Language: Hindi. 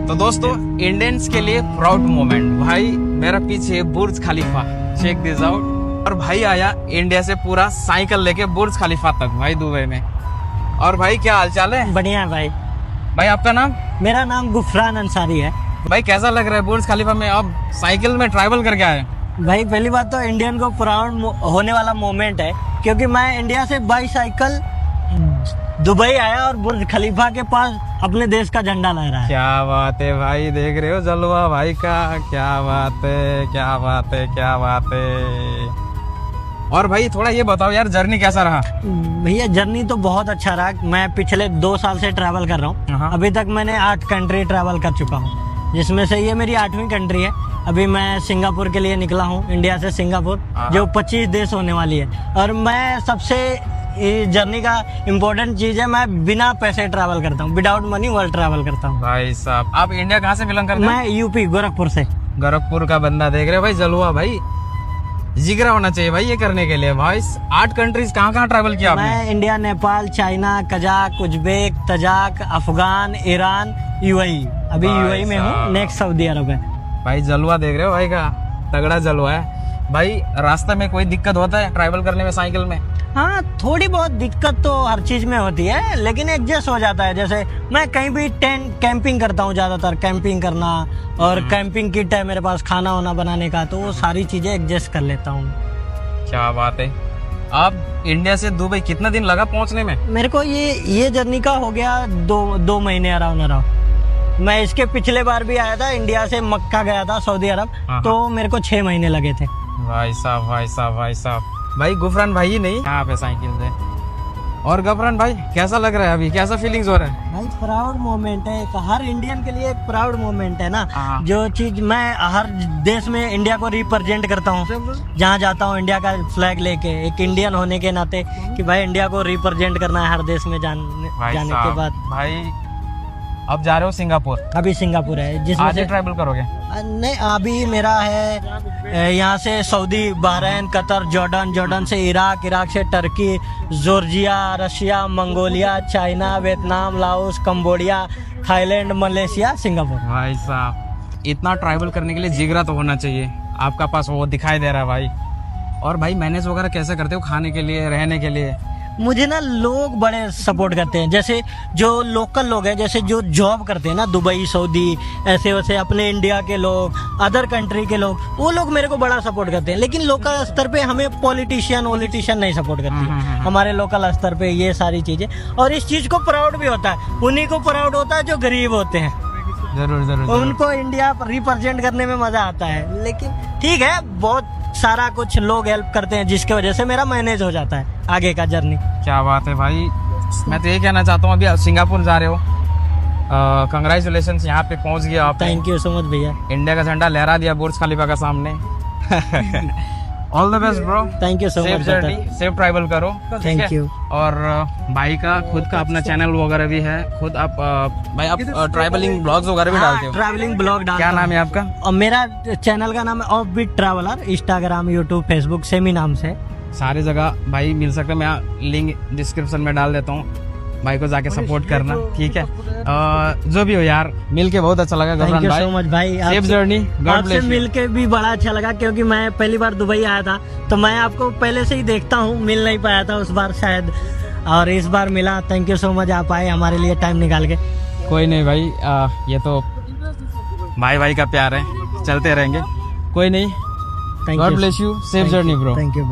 तो दोस्तों, इंडियंस के लिए प्राउड मोमेंट। भाई मेरा पीछे बुर्ज खलीफा, चेक दिस आउट। और भाई आया इंडिया से पूरा साइकिल लेके बुर्ज खलीफा तक भाई दुबई में। और भाई क्या हालचाल है? बढ़िया है भाई। भाई आपका नाम? मेरा नाम गुफरान अंसारी है। भाई कैसा लग रहा है बुर्ज खलीफा में आप साइकिल में ट्रैवल करके आए? भाई पहली बात तो इंडियन को प्राउड होने वाला मोमेंट है, क्योंकि मैं इंडिया से बाईसाइकिल दुबई आया और बुर्ज खलीफा के पास अपने देश का झंडा लहरा है। क्या बात है भाई, देख रहे हो जलवा भाई का। क्या बात है, क्या बात है, क्या बात है। और भाई थोड़ा ये बताओ यार, जर्नी कैसा रहा? भैया जर्नी तो बहुत अच्छा रहा। मैं पिछले 2 साल से ट्रैवल कर रहा हूँ। अभी तक मैंने 8 कंट्री ट्रैवल कर चुका हूँ, जिसमें से ये मेरी 8वीं कंट्री है। अभी मैं सिंगापुर के लिए निकला हूँ, इंडिया से सिंगापुर, जो 25 देश होने वाली है। और मैं सबसे जर्नी का इम्पोर्टेंट चीज है, मैं बिना पैसे ट्रैवल करता हूँ, विदाउट मनी वर्ल्ड ट्रैवल करता हूँ। भाई साहब, आप इंडिया कहाँ से बिलोंग करते हैं? मैं यूपी गोरखपुर से। गोरखपुर का बंदा, देख रहे हो भाई जलवा भाई। जिगरा होना चाहिए भाई ये करने के लिए। भाई 8 कंट्रीज कहाँ ट्रैवल किया आपने? मैं India, Nepal, China, Kazakh, Uzbek, Tajik, Afghan, Iran, UAE. अभी यूएई में हूँ, नेक्स्ट सऊदी अरब है। भाई जलवा देख रहे हो भाई का, तगड़ा जलवा है भाई। रास्ते में कोई दिक्कत होता है ट्रैवल करने में साइकिल में? हाँ, थोड़ी बहुत दिक्कत तो हर चीज में होती है, लेकिन एडजस्ट हो जाता है। जैसे मैं कहीं भी टेंट कैंपिंग करता हूँ, ज्यादातर कैंपिंग करना, और कैंपिंग किट है मेरे पास खाना वाना बनाने का, तो वो सारी चीजें एडजस्ट कर लेता हूँ। क्या बात है। आप इंडिया से दुबई कितना दिन लगा पहुँचने में? मेरे को ये जर्नी का हो गया 2 महीने अराउंड। मैं इसके पिछले बार भी आया था, इंडिया से मक्का गया था, सऊदी अरब, तो मेरे को 6 महीने लगे थे। भाई साहब, भाई साहब, भाई साहब। भाई गुफरान भाई ही नहीं यहाँ पे साइकिल से। और गुफरान भाई कैसा लग रहा है अभी, कैसा फीलिंग्स हो रहा है? भाई प्राउड मोमेंट है, हर इंडियन के लिए एक प्राउड मोमेंट है ना। जो चीज मैं हर देश में इंडिया को रिप्रेजेंट करता हूँ, जहाँ जाता हूँ इंडिया का फ्लैग लेके, एक इंडियन होने के नाते कि भाई इंडिया को रिप्रेजेंट करना है हर देश में जाने के बाद। भाई अब जा रहे हो सिंगापुर? अभी सिंगापुर है, जिसमें आज ट्रैवल करोगे? नहीं, अभी मेरा है यहाँ से सऊदी, बहरीन, कतर, जॉर्डन से इराक, इराक से Turkey, Georgia, Russia, Mongolia, China, Vietnam, Laos, Cambodia, Thailand, Malaysia, Singapore. भाई साहब, इतना ट्रैवल करने के लिए जिगरा तो होना चाहिए। आपका पास वो दिखाई दे रहा है भाई। और भाई मैनेज वगैरह कैसे करते हो खाने के लिए, रहने के लिए? मुझे ना लोग बड़े सपोर्ट करते हैं, जैसे जो लोकल लोग हैं, जैसे जो जॉब करते हैं ना, दुबई, सऊदी, ऐसे वैसे अपने इंडिया के लोग, अदर कंट्री के लोग, वो लोग मेरे को बड़ा सपोर्ट करते हैं। लेकिन लोकल स्तर पे हमें पॉलिटिशियन नहीं सपोर्ट करती। हमारे लोकल स्तर पे ये सारी चीजें, और इस चीज को प्राउड भी होता है। उन्हीं को प्राउड होता है जो गरीब होते हैं। जरूर। उनको इंडिया रिप्रेजेंट करने में मजा आता है। लेकिन ठीक है, बहुत सारा कुछ लोग हेल्प करते हैं, जिसके वजह से मेरा मैनेज हो जाता है आगे का जर्नी। क्या बात है भाई। मैं तो ये कहना चाहता हूँ, अभी आप सिंगापुर जा रहे हो, कंग्रेचुलेशंस, यहाँ पे पहुँच गया आप। थैंक यू सो मच भैया। इंडिया का झंडा लहरा दिया बुर्ज खलीफा का सामने। All the best bro. Thank you so much. Safe journey, safe travel करो। Thank you. और भाई का खुद का अपना चैनल वगैरह भी है, खुद आप भाई आप ट्रैवलिंग ब्लॉग्स वगैरह भी डालते हो? ट्रैवलिंग ब्लॉग डालता हूं। क्या नाम है आपका? और मेरा चैनल का नाम है off beat traveller, Instagram, YouTube, Facebook same ही नाम से। सारी जगह भाई मिल सकते हैं, मैं लिंक डिस्क्रिप्शन में डाल देता हूँ, भाई को जाके सपोर्ट करना, ठीक है? जो भी हो यार, मिलके बहुत अच्छा लगा। थैंक यू सो मच भाई। Safe journey. आपसे मिलके भी बड़ा अच्छा लगा, क्योंकि मैं पहली बार दुबई आया था, तो मैं आपको पहले से ही देखता हूँ, मिल नहीं पाया था उस बार शायद, और इस बार मिला। थैंक यू सो मच, आप आए हमारे लिए टाइम निकाल के। कोई नहीं भाई, ये तो भाई का प्यार है, चलते रहेंगे। कोई नहीं, God bless you, safe journey bro. Thank you.